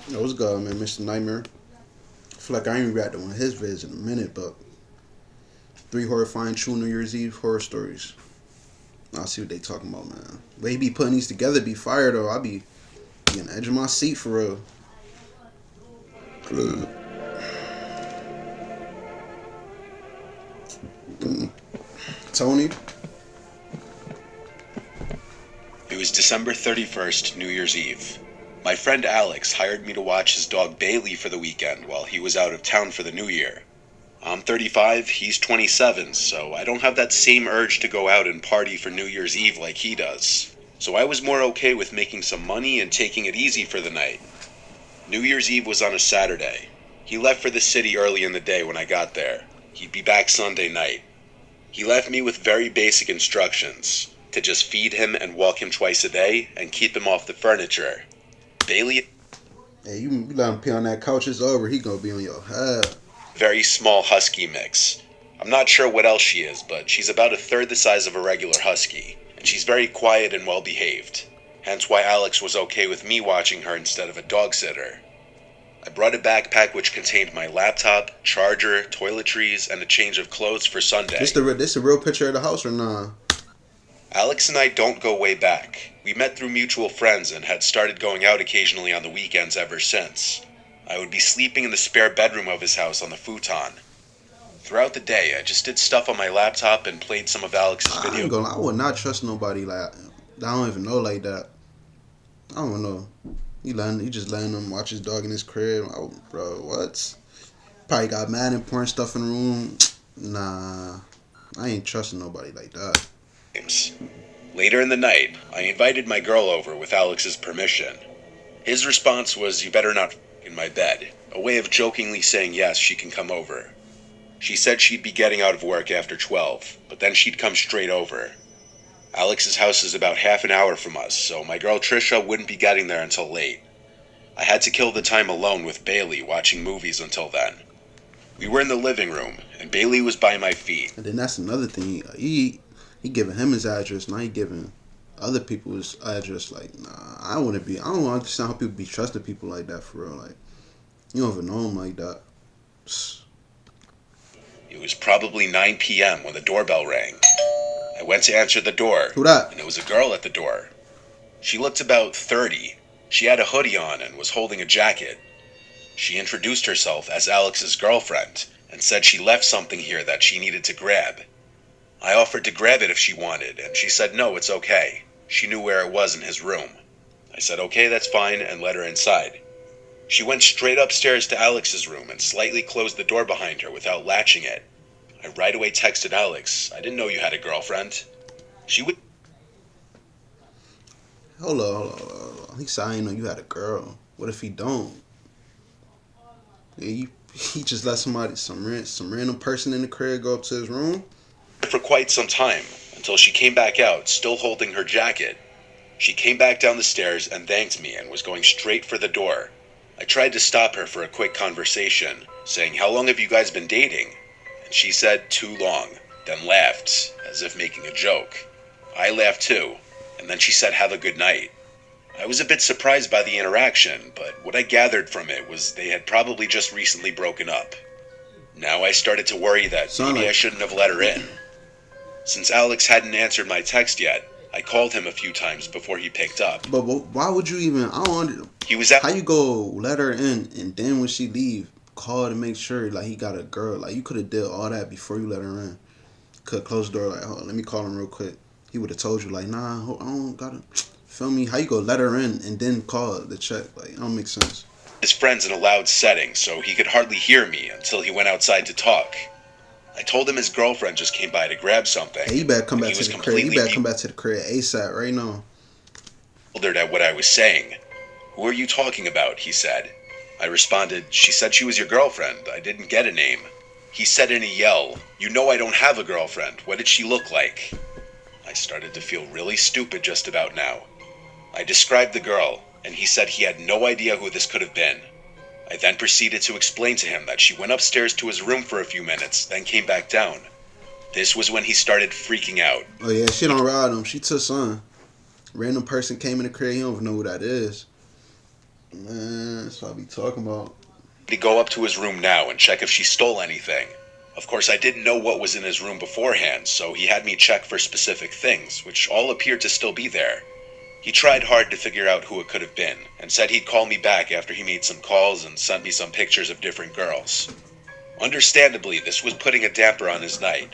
Yo, what's good, man? Mr. Nightmare. I feel like I ain't reacted to one of his vids in a minute, but three horrifying true New Year's Eve horror stories. I'll see what they talking about, man. Way he be putting these together be fire, though. I be on the edge of my seat for real. Tony? It was December 31st, New Year's Eve. My friend Alex hired me to watch his dog Bailey for the weekend while he was out of town for the new year. I'm 35, he's 27, so I don't have that same urge to go out and party for New Year's Eve like he does. So I was more okay with making some money and taking it easy for the night. New Year's Eve was on a Saturday. He left for the city early in the day when I got there. He'd be back Sunday night. He left me with very basic instructions: to just feed him and walk him twice a day and keep him off the furniture. Bailey, Hey, you let him pee on that couch, it's over. He gonna be on your head. very small husky mix. I'm not sure what else she is, but she's about a third the size of a regular husky, and she's very quiet and well behaved. Hence why Alex was okay with me watching her instead of a dog sitter. I brought a backpack which contained my laptop, charger, toiletries, and a change of clothes for Sunday. This the real picture of the house or nah? Alex and I don't go way back. We met through mutual friends and had started going out occasionally on the weekends ever since. I would be sleeping in the spare bedroom of his house on the futon. Throughout the day, I just did stuff on my laptop and played some of Alex's I video. ain't gonna. I would not trust nobody like I don't even know like that. I don't know. You just letting him watch his dog in his crib. Oh, bro, what? Probably got mad and pouring stuff in the room. Nah, I ain't trusting nobody like that. Games. Later in the night, I invited my girl over with Alex's permission. His response was, "You better not f in my bed," a way of jokingly saying yes, she can come over. She said she'd be getting out of work after 12, but then she'd come straight over. Alex's house is about half an hour from us, so my girl Trisha wouldn't be getting there until late. I had to kill the time alone with Bailey watching movies until then. We were in the living room, and Bailey was by my feet. And then that's another thing. He giving him his address. Now he giving other people his address. Like, nah, I wouldn't be. I don't understand how people be trusting people like that for real. Like, you don't even know them like that. It was probably 9 p.m. when the doorbell rang. I went to answer the door, Who that? and it was a girl at the door. She looked about 30. She had a hoodie on and was holding a jacket. She introduced herself as Alex's girlfriend and said she left something here that she needed to grab. I offered to grab it if she wanted, and she said no, it's okay. She knew where it was in his room. I said okay, that's fine, and let her inside. She went straight upstairs to Alex's room and slightly closed the door behind her without latching it. I right away texted Alex, "I didn't know you had a girlfriend." She would. Hold on. He said I didn't know you had a girl. What if he don't? Yeah, he just let some random person in the crib go up to his room. For quite some time, until she came back out, still holding her jacket. She came back down the stairs and thanked me and was going straight for the door. I tried to stop her for a quick conversation, saying, "How long have you guys been dating?" And she said, "Too long," then laughed, as if making a joke. I laughed too, and then she said, "Have a good night." I was a bit surprised by the interaction, but what I gathered from it was they had probably just recently broken up. Now I started to worry that maybe I shouldn't have let her in. Since Alex hadn't answered my text yet, I called him a few times before he picked up. But why would you even? I don't under, He was at How you go let her in and then when she leave, call to make sure like he got a girl. Like you could have did all that before you let her in. Could close the door like, hold on, let me call him real quick. He would have told you like, nah, I don't gotta. Feel me? How you go let her in and then call the check? Like, it don't make sense. his friends in a loud setting, so he could hardly hear me until he went outside to talk. I told him his girlfriend just came by to grab something. Hey, you better come and back he to was the crib. You completely better come back to the crib ASAP right now. bewildered at what I was saying. "Who are you talking about?" he said. I responded, "She said she was your girlfriend. I didn't get a name." He said in a yell, "You know I don't have a girlfriend. What did she look like?" I started to feel really stupid just about now. I described the girl, and he said he had no idea who this could have been. I then proceeded to explain to him that she went upstairs to his room for a few minutes, then came back down. This was when he started freaking out. Oh yeah, she don't ride him. She took son. Random person came in the crib. He don't even know who that is. Man, That's what I be talking about. To go up to his room now and check if she stole anything. Of course, I didn't know what was in his room beforehand, so he had me check for specific things, which all appeared to still be there. He tried hard to figure out who it could have been, and said he'd call me back after he made some calls and sent me some pictures of different girls. Understandably, this was putting a damper on his night.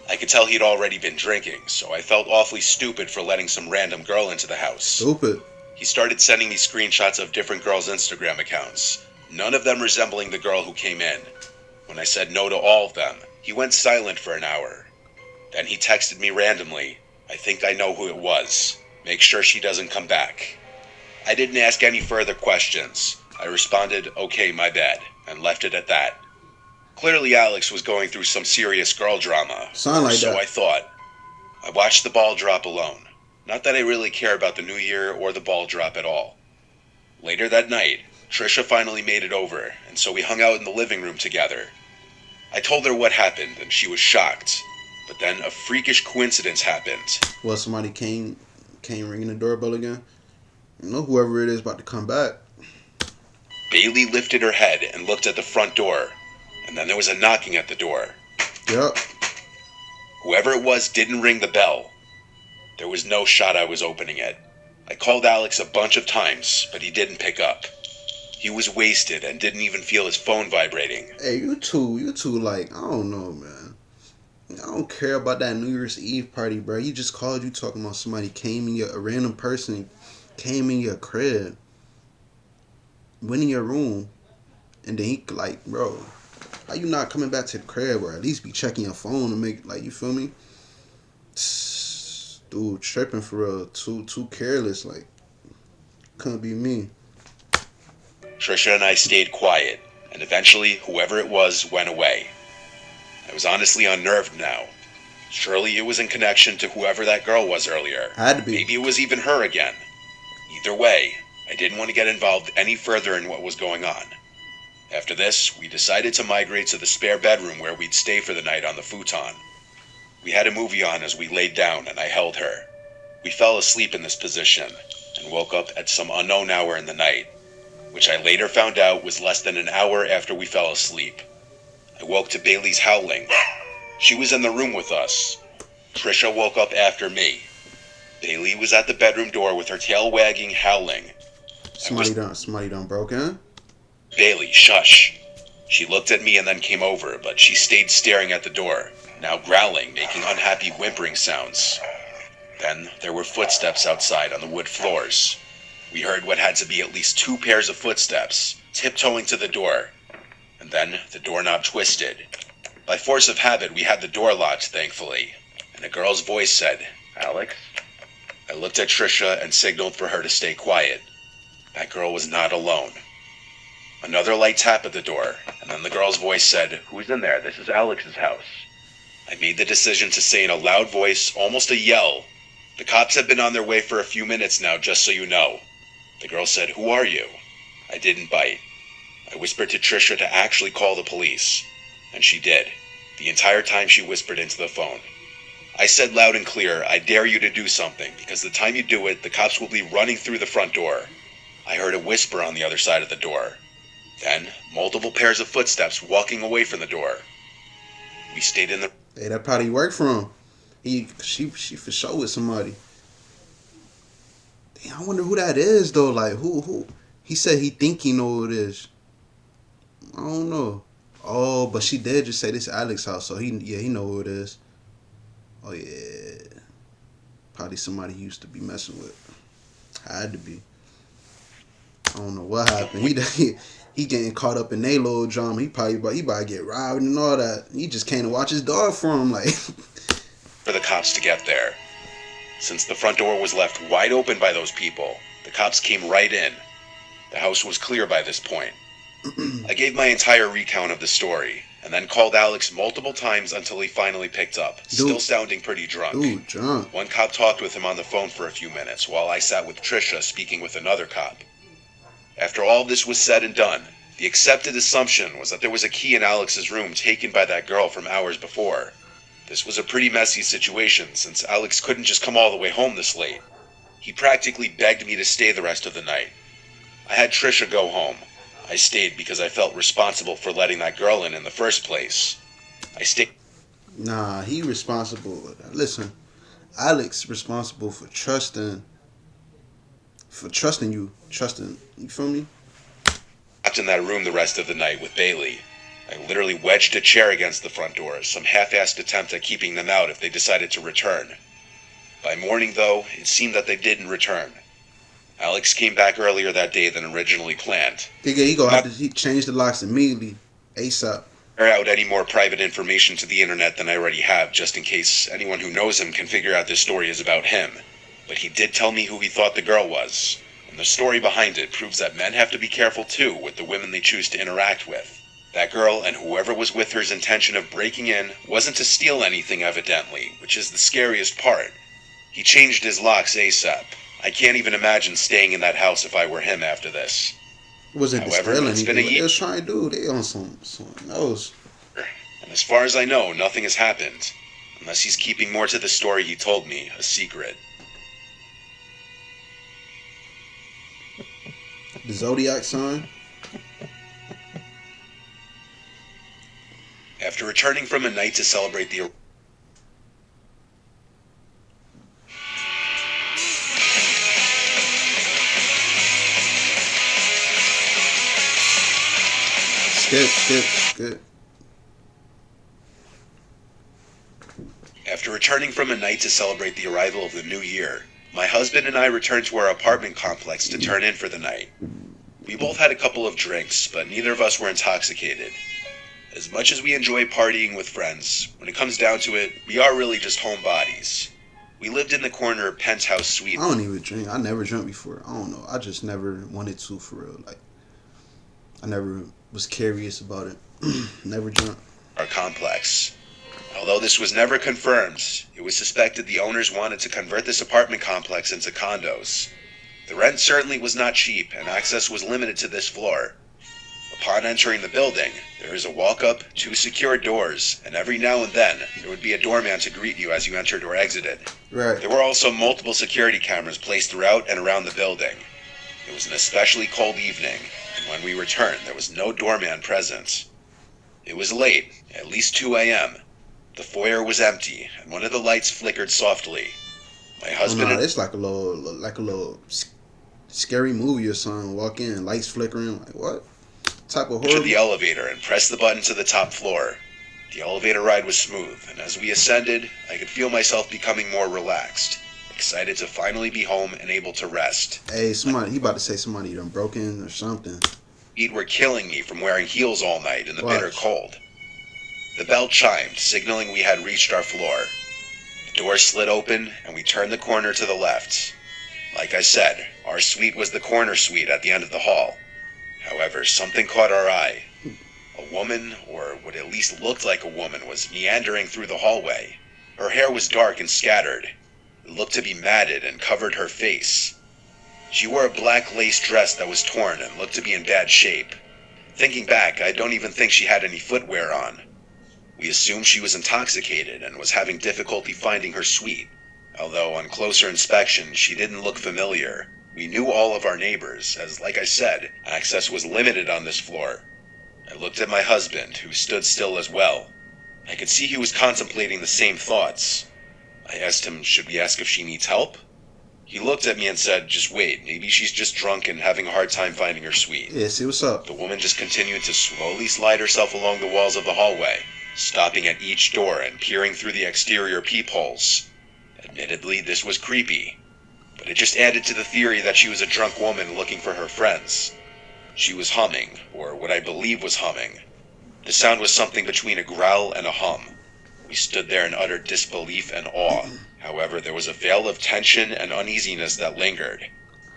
I could tell he'd already been drinking, so I felt awfully stupid for letting some random girl into the house. Stupid. He started sending me screenshots of different girls' Instagram accounts, none of them resembling the girl who came in. When I said no to all of them, he went silent for an hour. Then he texted me randomly, "I think I know who it was. Make sure she doesn't come back." I didn't ask any further questions. I responded, "Okay, my bad," and left it at that. Clearly Alex was going through some serious girl drama. Sound like so that. I thought. I watched the ball drop alone. Not that I really care about the new year or the ball drop at all. Later that night, Trisha finally made it over, and so we hung out in the living room together. I told her what happened, and she was shocked. But then a freakish coincidence happened. Well, somebody came ringing the doorbell again. You know, whoever it is about to come back. Bailey lifted her head and looked at the front door, and then there was a knocking at the door. Yep. Whoever it was didn't ring the bell. There was no shot I was opening it. I called Alex a bunch of times, but he didn't pick up. He was wasted and didn't even feel his phone vibrating. Hey, you two, like, I don't know, man. I don't care about that New Year's Eve party, bro. He just called you talking about somebody a random person came in your crib, went in your room, and then he, like, bro, how you not coming back to the crib or at least be checking your phone to make, like, you feel me? Dude, tripping for real. Too careless, like, couldn't be me. Trisha and I stayed quiet, and eventually whoever it was went away. I was honestly unnerved now. Surely it was in connection to whoever that girl was earlier. Had to be. Maybe it was even her again. Either way, I didn't want to get involved any further in what was going on. After this, we decided to migrate to the spare bedroom where we'd stay for the night on the futon. We had a movie on as we laid down, and I held her. We fell asleep in this position, and woke up at some unknown hour in the night, which I later found out was less than an hour after we fell asleep. I woke to Bailey's howling. She was in the room with us. Trisha woke up after me. Bailey was at the bedroom door with her tail wagging, howling. Somebody done broke in? Bailey, shush. She looked at me and then came over, but she stayed staring at the door, now growling, making unhappy whimpering sounds. Then there were footsteps outside on the wood floors. We heard what had to be at least 2 pairs of footsteps, tiptoeing to the door. And then the doorknob twisted. By force of habit, we had the door locked, thankfully, and a girl's voice said, "Alex?" I looked at Trisha and signaled for her to stay quiet. That girl was not alone. Another light tap at the door, and then the girl's voice said, "Who's in there? This is Alex's house." I made the decision to say in a loud voice, almost a yell, "The cops have been on their way for a few minutes now, just so you know." The girl said, "Who are you?" I didn't bite. I whispered to Trisha to actually call the police, and she did. The entire time she whispered into the phone. I said loud and clear, "I dare you to do something, because the time you do it, the cops will be running through the front door." I heard a whisper on the other side of the door. Then, multiple pairs of footsteps walking away from the door. We stayed in the... Hey, that probably worked for him. She for sure with somebody. Damn, I wonder who that is though. Like who? He said he think he know who it is. I don't know. Oh, but she did just say this Alex house, so he know who it is. Oh yeah, probably somebody he used to be messing with. Had to be. I don't know what happened. He getting caught up in they little drama. He about to get robbed and all that. He just came to watch his dog for him, like. For the cops to get there. Since the front door was left wide open by those people, the cops came right in. The house was clear by this point. I gave my entire recount of the story, and then called Alex multiple times until he finally picked up, still sounding pretty drunk. Dude, drunk. One cop talked with him on the phone for a few minutes, while I sat with Trisha speaking with another cop. After all this was said and done, the accepted assumption was that there was a key in Alex's room taken by that girl from hours before. This was a pretty messy situation, since Alex couldn't just come all the way home this late. He practically begged me to stay the rest of the night. I had Trisha go home. I stayed because I felt responsible for letting that girl in the first place. I stayed. Nah, he responsible. Listen, Alex responsible for trusting you, trusting. You feel me? Locked in that room the rest of the night with Bailey. I literally wedged a chair against the front door, some half-assed attempt at keeping them out if they decided to return. By morning, though, it seemed that they didn't return. Alex came back earlier that day than originally planned. He go have to he change the locks immediately, ASAP. Air out any more private information to the internet than I already have, just in case anyone who knows him can figure out this story is about him. But he did tell me who he thought the girl was, and the story behind it proves that men have to be careful too with the women they choose to interact with. That girl and whoever was with her's intention of breaking in wasn't to steal anything evidently, which is the scariest part. He changed his locks ASAP. I can't even imagine staying in that house if I were him after this. Wasn't However, stealing it's been anything. a What they year, was trying to do, they on some else. and as far as I know, nothing has happened. Unless he's keeping more to the story he told me, a secret. The zodiac sign. After returning from a night to celebrate the Skip. After returning from a night to celebrate the arrival of the new year, my husband and I returned to our apartment complex to turn in for the night. We both had a couple of drinks, but neither of us were intoxicated. As much as we enjoy partying with friends, when it comes down to it, we are really just homebodies. We lived in the corner penthouse suite. I don't even drink. I never drank before. I don't know. I just never wanted to for real. Like I never was curious about it. Never drank. Our complex. Although this was never confirmed, it was suspected the owners wanted to convert this apartment complex into condos. The rent certainly was not cheap, and access was limited to this floor. Upon entering the building, there is a walk-up, 2 secure doors, and every now and then, there would be a doorman to greet you as you entered or exited. Right. There were also multiple security cameras placed throughout and around the building. It was an especially cold evening, and when we returned, there was no doorman present. It was late, at least 2 a.m. The foyer was empty, and one of the lights flickered softly. My husband and It's like a little scary movie or something. Walk in, lights flickering. Like what? Type of horror. to the elevator and pressed the button to the top floor. The elevator ride was smooth, and as we ascended, I could feel myself becoming more relaxed, excited to finally be home and able to rest. Hey, he about to say somebody done broken or something. Feet were killing me from wearing heels all night in the Watch. bitter cold. The bell chimed, signaling we had reached our floor. The door slid open, and we turned the corner to the left. Like I said, our suite was the corner suite at the end of the hall. However, something caught our eye. A woman, or what at least looked like a woman, was meandering through the hallway. Her hair was dark and scattered. It looked to be matted and covered her face. She wore a black lace dress that was torn and looked to be in bad shape. Thinking back, I don't even think she had any footwear on. We assumed she was intoxicated and was having difficulty finding her suite. Although on closer inspection, she didn't look familiar. We knew all of our neighbors, as like I said, access was limited on this floor. I looked at my husband, who stood still as well. I could see he was contemplating the same thoughts. I asked him, should we ask if she needs help? He looked at me and said, just wait, maybe she's just drunk and having a hard time finding her suite. Yeah, see what's up. The woman just continued to slowly slide herself along the walls of the hallway, stopping at each door and peering through the exterior peepholes. Admittedly, this was creepy, but it just added to the theory that she was a drunk woman looking for her friends. She was humming, or what I believe was humming. The sound was something between a growl and a hum. We stood there in utter disbelief and awe. However, there was a veil of tension and uneasiness that lingered.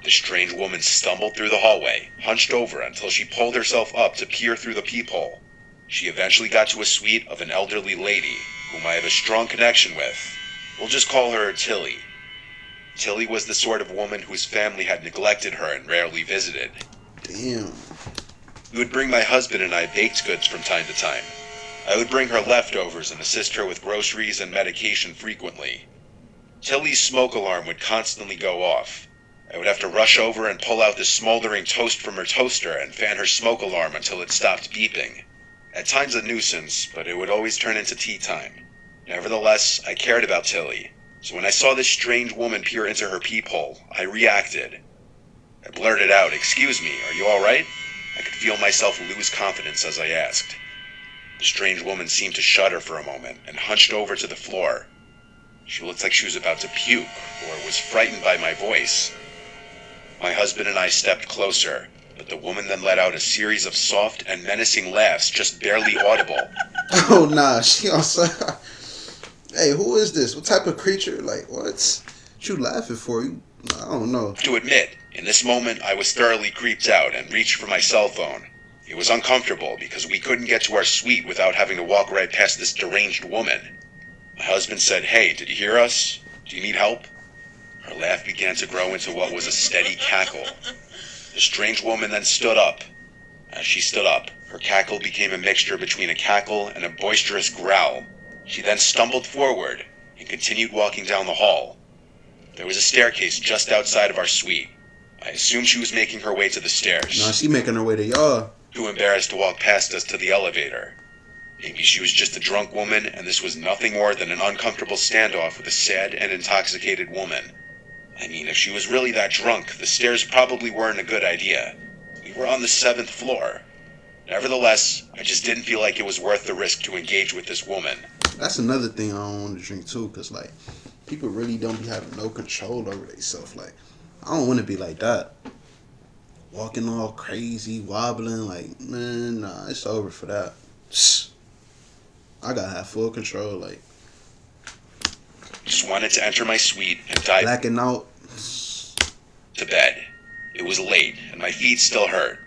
The strange woman stumbled through the hallway, hunched over until she pulled herself up to peer through the peephole. She eventually got to a suite of an elderly lady, whom I have a strong connection with. We'll just call her Tilly. Tilly was the sort of woman whose family had neglected her and rarely visited. Damn. We would bring my husband and I baked goods from time to time. I would bring her leftovers and assist her with groceries and medication frequently. Tilly's smoke alarm would constantly go off. I would have to rush over and pull out the smoldering toast from her toaster and fan her smoke alarm until it stopped beeping. At times a nuisance, but it would always turn into tea time. Nevertheless, I cared about Tilly, so when I saw this strange woman peer into her peephole, I reacted. I blurted out, "Excuse me, are you alright?" I could feel myself lose confidence as I asked. The strange woman seemed to shudder for a moment and hunched over to the floor. She looked like she was about to puke, or was frightened by my voice. My husband and I stepped closer, but the woman then let out a series of soft and menacing laughs just barely audible. Oh nah, she on some. Hey, who is this? What type of creature? Like what? What you laughing for? I don't know. To admit, in this moment I was thoroughly creeped out and reached for my cell phone. It was uncomfortable because we couldn't get to our suite without having to walk right past this deranged woman. My husband said, "Hey, did you hear us? Do you need help?" Her laugh began to grow into what was a steady cackle. The strange woman then stood up. As she stood up, her cackle became a mixture between a cackle and a boisterous growl. She then stumbled forward and continued walking down the hall. There was a staircase just outside of our suite. I assumed she was making her way to the stairs. Nah, she making her way to y'all. Too embarrassed to walk past us to the elevator. Maybe she was just a drunk woman and this was nothing more than an uncomfortable standoff with a sad and intoxicated woman. I mean, if she was really that drunk, the stairs probably weren't a good idea. We were on the 7th floor. Nevertheless, I just didn't feel like it was worth the risk to engage with this woman. That's another thing I don't want to drink too, cause like people really don't be having no control over themselves. Like I don't want to be like that. Walking all crazy, wobbling, like man, nah, it's over for that. I gotta have full control, like Just wanted to enter my suite and dive blacking out. to bed. It was late and my feet still hurt.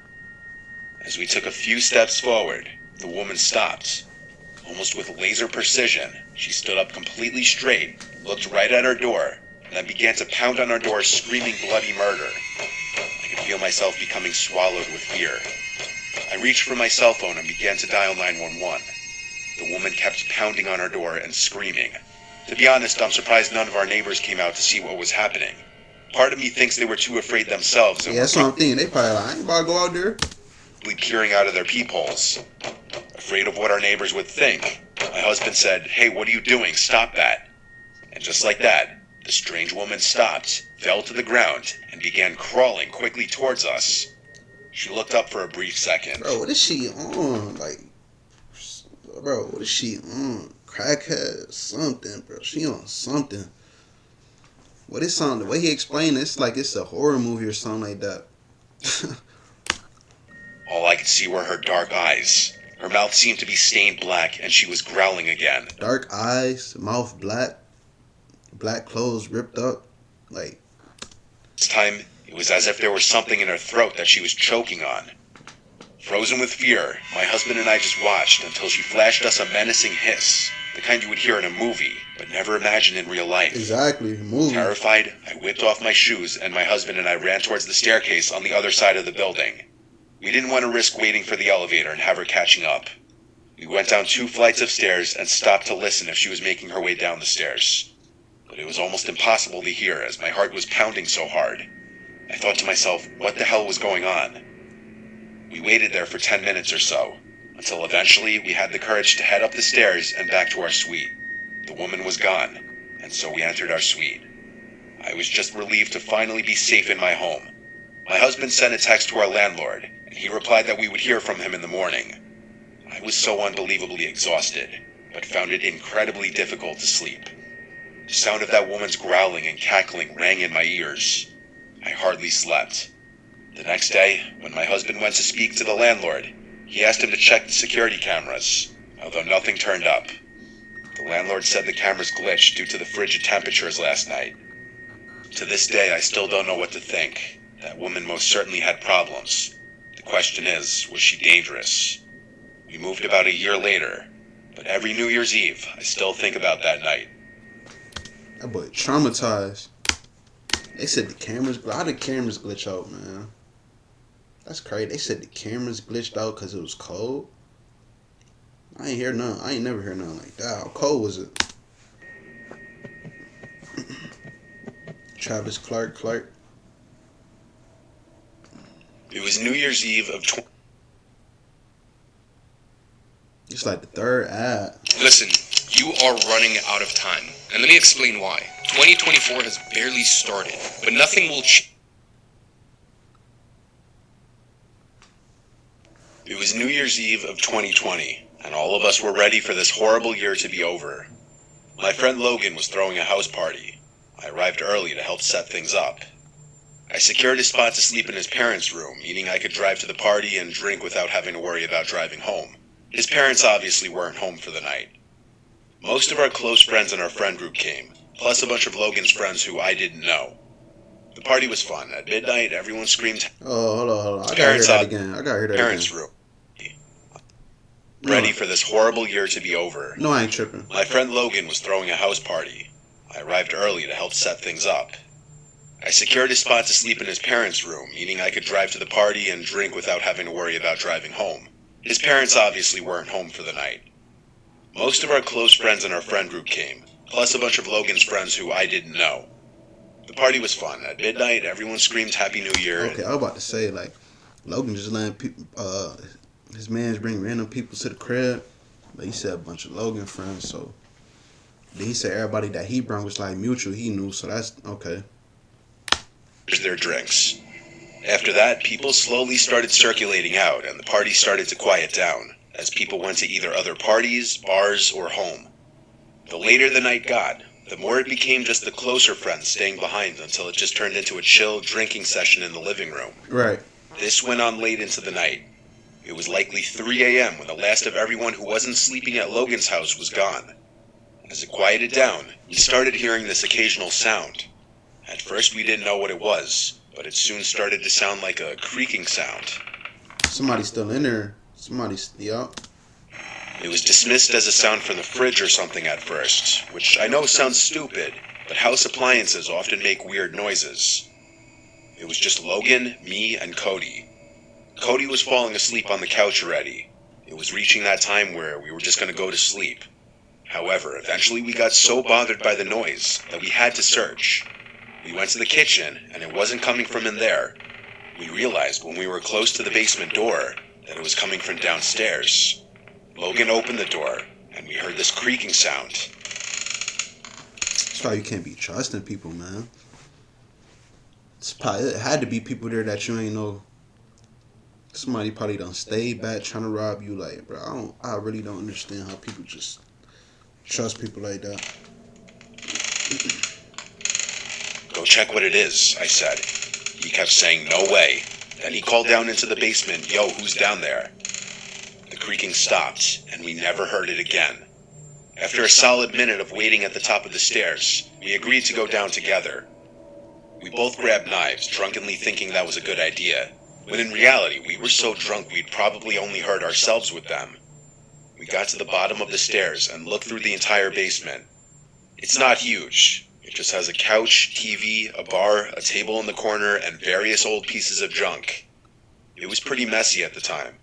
As we took a few steps forward, the woman stopped. Almost with laser precision, she stood up completely straight, looked right at our door, and then began to pound on our door screaming bloody murder. I could feel myself becoming swallowed with fear. I reached for my cell phone and began to dial 911. The woman kept pounding on our door and screaming. To be honest, I'm surprised none of our neighbors came out to see what was happening. Part of me thinks they were too afraid themselves and Yeah, that's what I'm thinking. They probably like, I ain't about to go out there. were peering out of their peepholes. Afraid of what our neighbors would think, my husband said, "Hey, what are you doing? Stop that." And just like that, the strange woman stopped, fell to the ground, and began crawling quickly towards us. She looked up for a brief second. Bro, what is she on? Like, bro, what is she on? Crackhead, something, bro. She on something. What is something? The way he explained it, it's like it's a horror movie or something like that. All I could see were her dark eyes. Her mouth seemed to be stained black, and she was growling again. Dark eyes, mouth black, black clothes ripped up. Like, This time, it was as if there was something in her throat that she was choking on. Frozen with fear, my husband and I just watched until she flashed us a menacing hiss, the kind you would hear in a movie, but never imagine in real life. exactly, movie. Terrified, I whipped off my shoes and my husband and I ran towards the staircase on the other side of the building. We didn't want to risk waiting for the elevator and have her catching up. We went down 2 flights of stairs and stopped to listen if she was making her way down the stairs. But it was almost impossible to hear as my heart was pounding so hard. I thought to myself, what the hell was going on? We waited there for 10 minutes or so, until eventually we had the courage to head up the stairs and back to our suite. The woman was gone, and so we entered our suite. I was just relieved to finally be safe in my home. My husband sent a text to our landlord, and he replied that we would hear from him in the morning. I was so unbelievably exhausted, but found it incredibly difficult to sleep. The sound of that woman's growling and cackling rang in my ears. I hardly slept. The next day, when my husband went to speak to the landlord, he asked him to check the security cameras, although nothing turned up. The landlord said the cameras glitched due to the frigid temperatures last night. To this day, I still don't know what to think. That woman most certainly had problems. The question is, was she dangerous? We moved about a year later, but every New Year's Eve, I still think about that night. That boy traumatized. They said the cameras, how did cameras glitch out, man? That's crazy. They said the cameras glitched out because it was cold. I ain't hear none. I ain't never heard nothing like that. How cold was it? Travis Clark. It was New Year's Eve of It's like the third ad. Listen, you are running out of time. And let me explain why. 2024 has barely started, but nothing will change. It was New Year's Eve of 2020, and all of us were ready for this horrible year to be over. My friend Logan was throwing a house party. I arrived early to help set things up. I secured a spot to sleep in his parents' room, meaning I could drive to the party and drink without having to worry about driving home. His parents obviously weren't home for the night. Most of our close friends in our friend group came, plus a bunch of Logan's friends who I didn't know. The party was fun. At midnight, everyone screamed, Oh, hold on, hold on. I gotta hear Parents that out. again. I gotta hear that parents' again. room. No, Ready for this horrible year to be over. no, I ain't tripping. My friend Logan was throwing a house party. I arrived early to help set things up. I secured a spot to sleep in his parents' room, meaning I could drive to the party and drink without having to worry about driving home. His parents obviously weren't home for the night. Most of our close friends in our friend group came, plus a bunch of Logan's friends who I didn't know. The party was fun. At midnight, everyone screamed Happy New Year. Okay, I was about to say, like, Logan just letting people, his mans bring random people to the crib, but he said a bunch of Logan friends, so then he said everybody that he brought was like mutual, he knew, so that's okay. Their drinks. After that, people slowly started circulating out, and the party started to quiet down, as people went to either other parties, bars, or home. The later the night got, the more it became just the closer friends staying behind until it just turned into a chill drinking session in the living room. Right. This went on late into the night. It was likely 3 a.m. when the last of everyone who wasn't sleeping at Logan's house was gone. As it quieted down, we started hearing this occasional sound. At first we didn't know what it was, but it soon started to sound like a creaking sound. Somebody's still in there. Somebody's, yup. It was dismissed as a sound from the fridge or something at first, which I know sounds stupid, but house appliances often make weird noises. It was just Logan, me, and Cody. Cody was falling asleep on the couch already. It was reaching that time where we were just going to go to sleep. However, eventually we got so bothered by the noise that we had to search. We went to the kitchen, and it wasn't coming from in there. We realized when we were close to the basement door that it was coming from downstairs. Logan opened the door, and we heard this creaking sound. That's why you can't be trusting people, man. It had to be people there that you ain't know. Somebody probably done stayed back trying to rob you. Like, bro, I really don't understand how people just trust people like that. Go check what it is, I said. He kept saying, no way. Then he called down into the basement, yo, who's down there? The creaking stopped, and we never heard it again. After a solid minute of waiting at the top of the stairs, we agreed to go down together. We both grabbed knives, drunkenly thinking that was a good idea, when in reality we were so drunk we'd probably only hurt ourselves with them. We got to the bottom of the stairs and looked through the entire basement. It's not huge. It just has a couch, TV, a bar, a table in the corner, and various old pieces of junk. It was pretty messy at the time.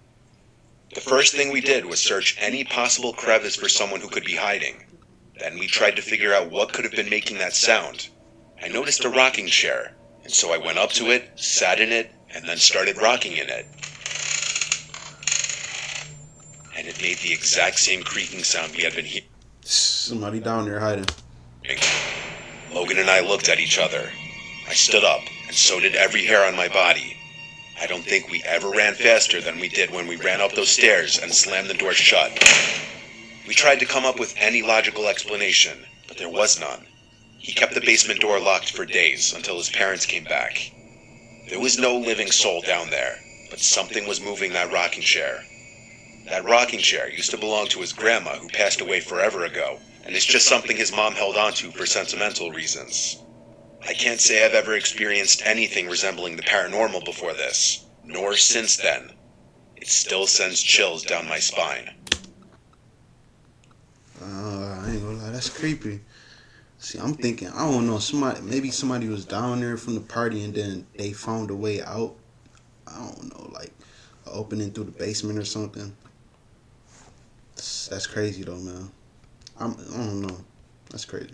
The first thing we did was search any possible crevice for someone who could be hiding. Then we tried to figure out what could have been making that sound. I noticed a rocking chair, and so I went up to it, sat in it, and then started rocking in it. And it made the exact same creaking sound we had been hearing. Somebody down there hiding. Logan and I looked at each other. I stood up, and so did every hair on my body. I don't think we ever ran faster than we did when we ran up those stairs and slammed the door shut. We tried to come up with any logical explanation, but there was none. He kept the basement door locked for days until his parents came back. There was no living soul down there, but something was moving that rocking chair. That rocking chair used to belong to his grandma who passed away forever ago, and it's just something his mom held onto for sentimental reasons. I can't say I've ever experienced anything resembling the paranormal before this, nor since then. It still sends chills down my spine. I ain't gonna lie, that's creepy. See, I'm thinking, I don't know, maybe somebody was down there from the party and then they found a way out. I don't know, like an opening through the basement or something. That's crazy though, man. I don't know. That's crazy.